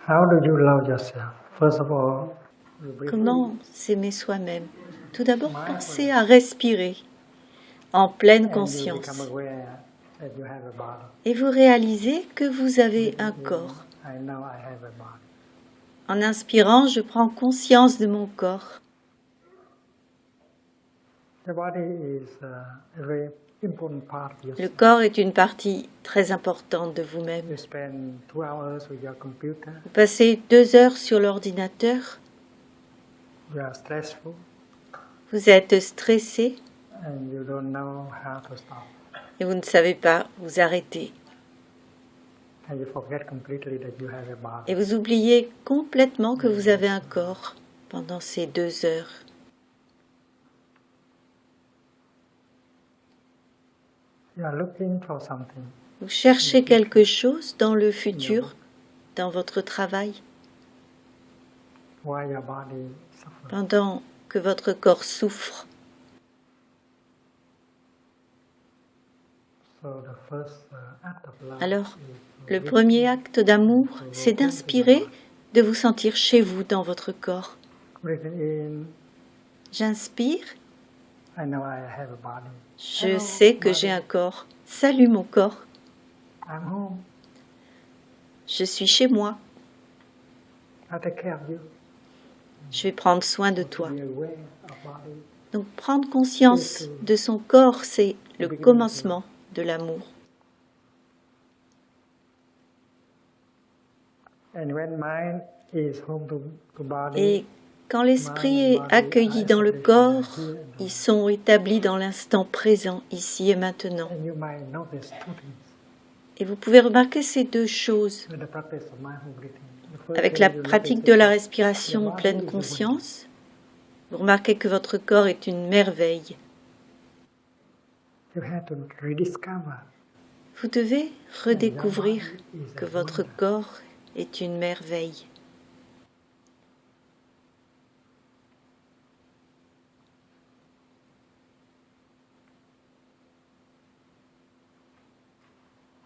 How do you love yourself? First of all, Comment s'aimer soi-même? Tout d'abord, pensez à respirer en pleine and you become conscience. aware that you have a body. Et vous réalisez que vous avez un corps. I know I have a body. En inspirant, je prends conscience de mon corps. The body is a very important part of Le yourself. corps est une partie très importante de vous-même. You spend 2 hours with your computer. Vous passez 2 heures sur l'ordinateur, You are stressful, vous êtes stressé and you don't know how to stop. et vous ne savez pas vous arrêter. And you forget completely that you have a body. Et vous oubliez complètement que vous avez un corps pendant ces 2 heures. You are looking for something. Vous cherchez quelque chose dans le futur, dans votre travail, Why your body suffers. pendant que votre corps souffre. So the first act of love Alors, is le premier acte d'amour, c'est d'inspirer, de vous sentir chez vous dans votre corps. breathing in. J'inspire, I know I have a body. je sais que j'ai un corps. Salut mon corps, I'm home. je suis chez moi. I take care of you. Je vais prendre soin de toi. Be aware of body. Donc prendre conscience de son corps, c'est le commencement de l'amour. And when mind is home to body, Et quand l'esprit est accueilli dans le corps, ils sont établis dans l'instant présent, ici et maintenant. and you might notice 2 things Et vous pouvez remarquer ces 2 choses. with the practice of mindful breathing. The first Avec thing la you pratique notice de la is respiration en pleine conscience, vous remarquez que votre corps est une merveille. you have to rediscover Vous devez redécouvrir que votre corps est une merveille.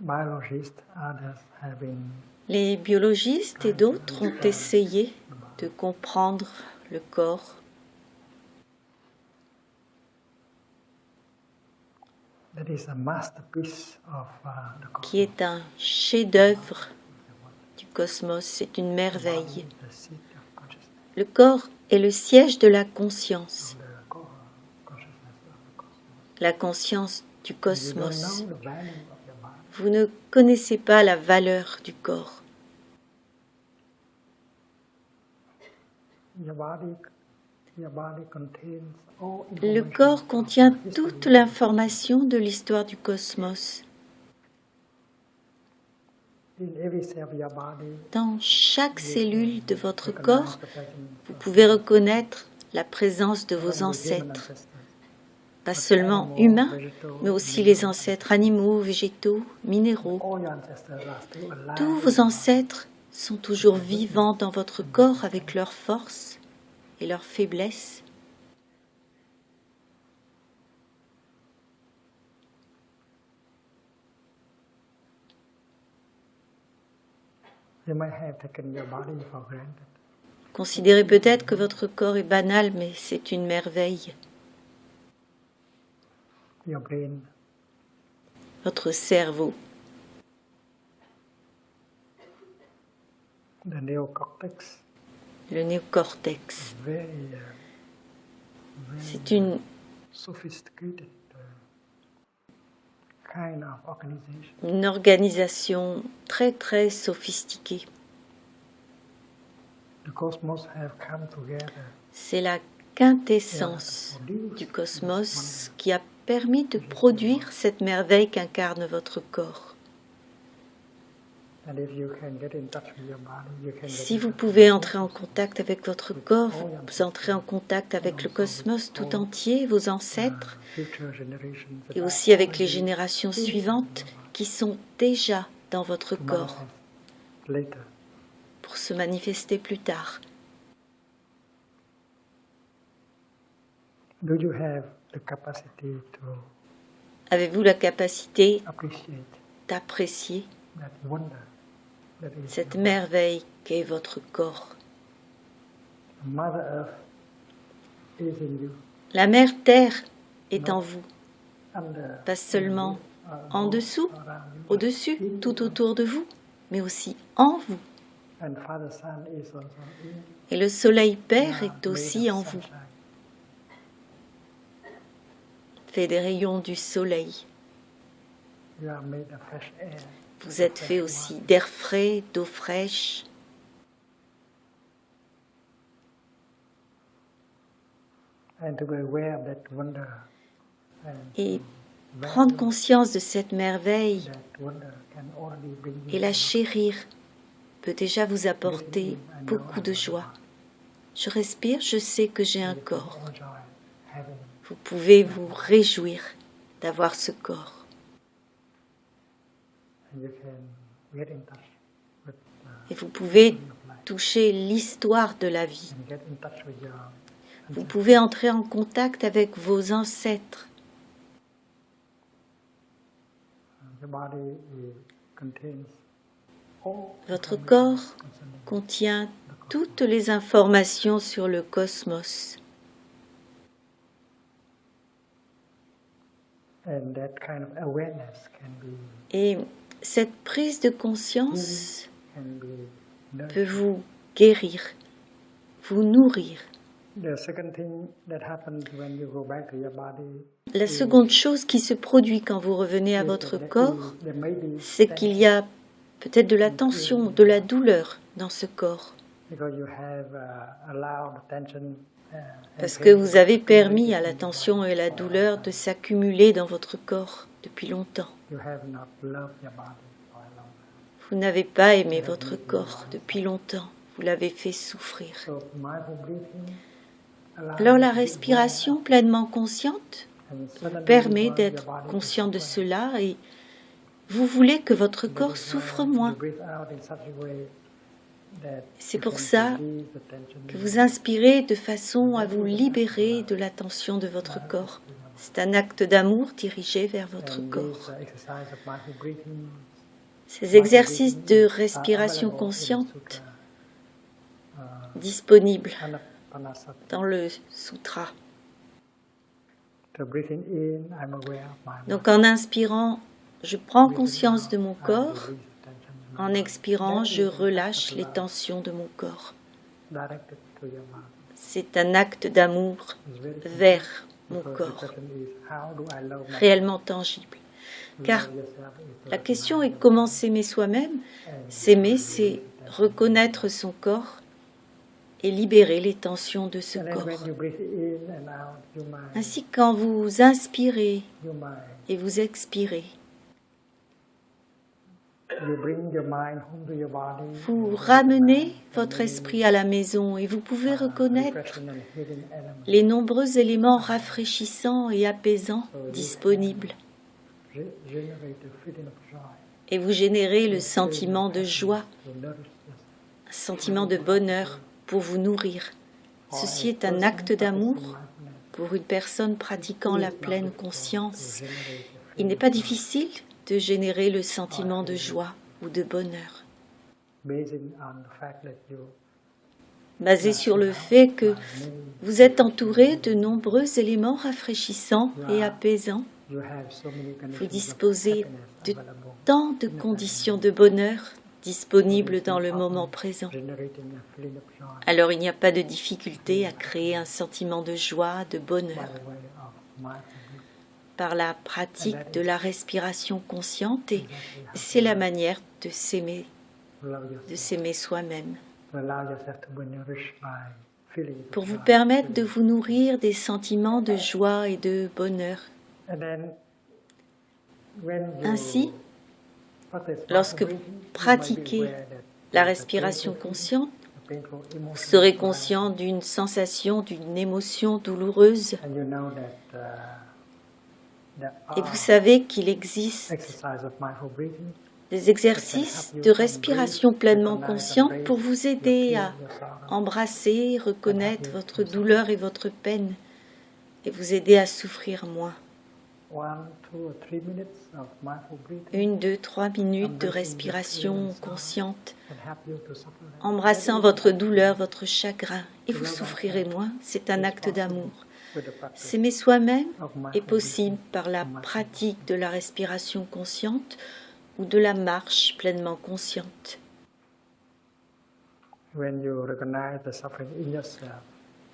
biologists, others have been Les biologistes et d'autres ont essayé de comprendre le corps. that is a masterpiece of the Qui est un chef-d'œuvre du cosmos, c'est une merveille. the seat of consciousness, Le corps est le siège de la conscience, the core consciousness of the cosmos. la conscience du You don't cosmos. know the value of your body. Vous ne connaissez pas la valeur du corps. Your body contains all Le information corps of contient the history toute l'information de l'histoire du cosmos. in every cell of your body. Dans chaque cellule de votre Recognize corps, the presence vous of pouvez reconnaître la présence de not vos only human ancêtres, ancestors, pas seulement humains, mais aussi les ancêtres animaux, végétaux, minéraux. all your ancestors are still alive. Tous vos ancêtres sont toujours vivants dans votre corps avec leurs forces et leurs faiblesses. You might have taken your body for granted. Considérez peut-être que votre corps est banal, mais c'est une merveille. Your brain, Votre cerveau, the neocortex, le néocortex, very c'est une sophisticated kind of organization. organisation très très sophistiquée. The cosmos have come together C'est la quintessence du cosmos qui a permis de produire cette merveille qu'incarne votre corps. and if you can get in touch with your body, you can Si get vous pouvez entrer en contact avec votre corps, vous entrez en contact avec le cosmos tout entier, vos ancêtres, future generations that et are aussi avec les already générations suivantes qui sont déjà dans votre corps manifest later. pour se manifester plus tard. Do you have the capacity to Avez-vous la capacité appreciate d'apprécier that wonder that is cette your merveille qu'est votre corps. Mother Earth is in you, La mère Terre est en vous, under, pas seulement en dessous, around you, au-dessus, tout autour de vous, mais aussi en vous. and Father Sun is also in you. Et le soleil Père You est are made aussi of en vous, sunshine. fait des rayons du soleil. You are made of fresh air. Vous êtes fait aussi d'air frais, d'eau fraîche. And to be aware of that wonder and Et value prendre conscience de cette merveille that wonder can already bring you et la joy. chérir peut déjà vous apporter beaucoup de joie. Je respire, je sais que j'ai un You can corps. enjoy having Vous pouvez vous réjouir d'avoir ce corps. and you can get in touch with Et vous pouvez of life toucher l'histoire de la vie. and get in touch with your Vous pouvez entrer en contact avec vos ancêtres. your body contains all Votre information corps concerning contient toutes les informations sur le cosmos. and that kind of awareness can be Et cette prise de conscience can be peut nurtured. vous guérir, vous nourrir. The second thing that happens when you go back to your body La seconde chose qui se produit quand vous revenez à is votre that corps, there may be c'est qu'il y a peut-être de la tension, de la douleur dans ce corps. because you have allowed tension and Parce pain que vous avez to permis accumulate à in la your tension body et la for a douleur long de time. s'accumuler dans votre corps depuis longtemps. You have not loved your body for a long time. Vous n'avez pas aimé votre corps depuis longtemps. Vous l'avez fait souffrir. So mindful breathing allows Alors la you to be respiration aware pleinement consciente and suddenly permet you want d'être your body to conscient de suffer. cela et vous voulez que votre That corps is souffre why moins. you breathe out in such a way that C'est you pour can ça release the tension que vous inspirez de façon à vous libérer de la tension de votre corps. C'est un acte d'amour dirigé vers votre and corps. this exercise of mindful breathing. Ces exercices de respiration consciente disponibles dans le sutra. So breathing in, I'm aware of my Donc en inspirant, je prends breathing conscience out, de mon I corps. release the tension in my En body. expirant, That je is an relâche act of les love tensions de mon corps. directed to your mind. C'est un acte d'amour It's very simple, vers mon because the corps, question is, how do I love myself? réellement tangible. Car Love yourself is to la question est recognize comment s'aimer soi-même. and S'aimer, c'est reconnaître son corps et libérer les tensions de ce And then corps. when you breathe in and out, you might, Ainsi, quand vous inspirez you might, et vous expirez, you bring your mind home to your body. vous and ramenez recognize votre the esprit à la maison et vous pouvez many, reconnaître refreshing and healing elements. les nombreux éléments rafraîchissants et apaisants disponibles. Generate a feeling of joy. Et vous générez le sentiment de joie, To nourish yourself. un sentiment de bonheur pour vous nourrir. Ceci est un acte d'amour pour une personne pratiquant la pleine conscience. Il n'est pas difficile de générer le sentiment de joie ou de bonheur, Basing on the fact that you basé sur le fait que vous êtes entouré de nombreux éléments rafraîchissants et apaisants. you have so many Vous conditions of disposez happiness de available, tant de conditions de bonheur disponibles dans le moment présent. generating a feeling of joy Alors il n'y a pas de difficulté à créer un sentiment de joie, de by bonheur the way of mindful breathing. par la pratique de la respiration consciente et c'est la manière de s'aimer soi-même. To allow yourself to be nourished by feelings of Pour vous joy. permettre de vous nourrir des sentiments de joie et de bonheur. And then, when you Ainsi, practice lorsque mindful vous breathing, you might be pratiquez aware that la there's a respiration painful consciente, feeling, a painful vous emotion serez arising. conscient d'une sensation, d'une émotion douloureuse And you know that there et are vous savez qu'il existe exercise of mindful breathing des exercices de respiration pleinement consciente pour vous aider à embrasser, reconnaître votre douleur et votre peine et vous aider à souffrir moins. 1, 2, 3 minutes de respiration consciente, embrassant votre douleur, votre chagrin, et vous souffrirez moins. C'est un acte d'amour. S'aimer soi-même est possible par la pratique de la respiration consciente ou de la marche pleinement consciente.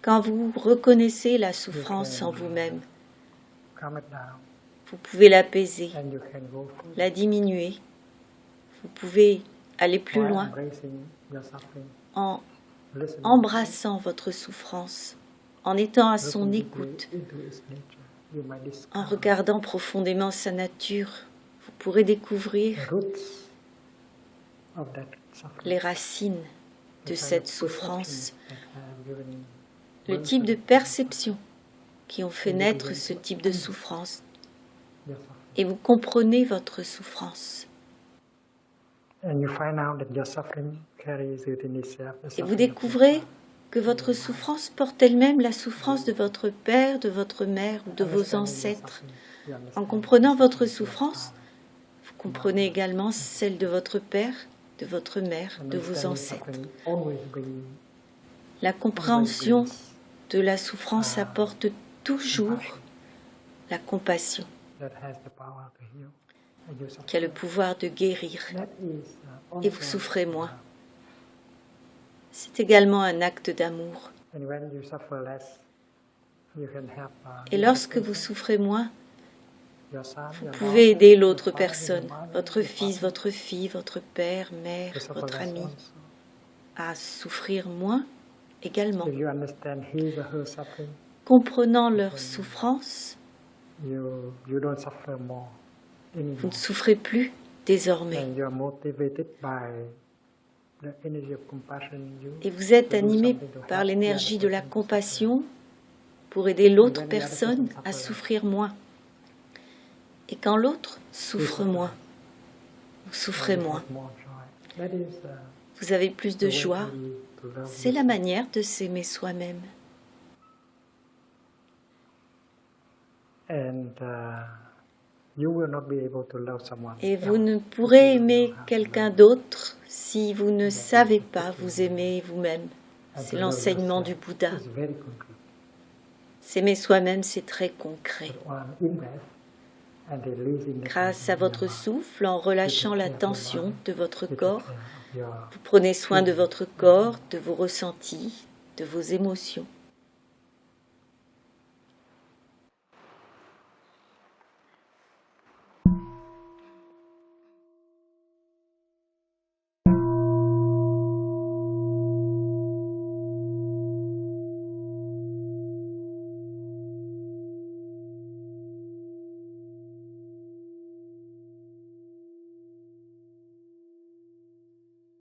Quand vous reconnaissez la souffrance en vous-même, vous pouvez l'apaiser, la diminuer. Vous pouvez aller plus loin en embrassant votre souffrance, en étant à son écoute, en regardant profondément sa nature. Vous pourrez découvrir les racines de cette souffrance, le type de perception qui ont fait naître ce type de souffrance. Et vous comprenez votre souffrance. Et vous découvrez que votre souffrance porte elle-même la souffrance de votre père, de votre mère ou de vos ancêtres. En comprenant votre souffrance, vous comprenez également celle de votre père, de votre mère, de vos ancêtres. La compréhension de la souffrance apporte toujours la compassion, qui a le pouvoir de guérir, et vous souffrez moins. C'est également un acte d'amour. Et lorsque vous souffrez moins, vous pouvez aider l'autre personne, votre fils, votre fille, votre père, mère, votre ami, à souffrir moins également. Comprenant leur souffrance, vous ne souffrez plus désormais. Et vous êtes animé par l'énergie de la compassion pour aider l'autre personne à souffrir moins. Et quand l'autre souffre moins, vous souffrez moins. Vous avez plus de joie. C'est la manière de s'aimer soi-même. Et vous ne pourrez aimer quelqu'un d'autre si vous ne savez pas vous aimer vous-même. C'est l'enseignement du Bouddha. S'aimer soi-même, c'est très concret. Grâce à votre souffle, en relâchant la tension de votre corps, vous prenez soin de votre corps, de vos ressentis, de vos émotions.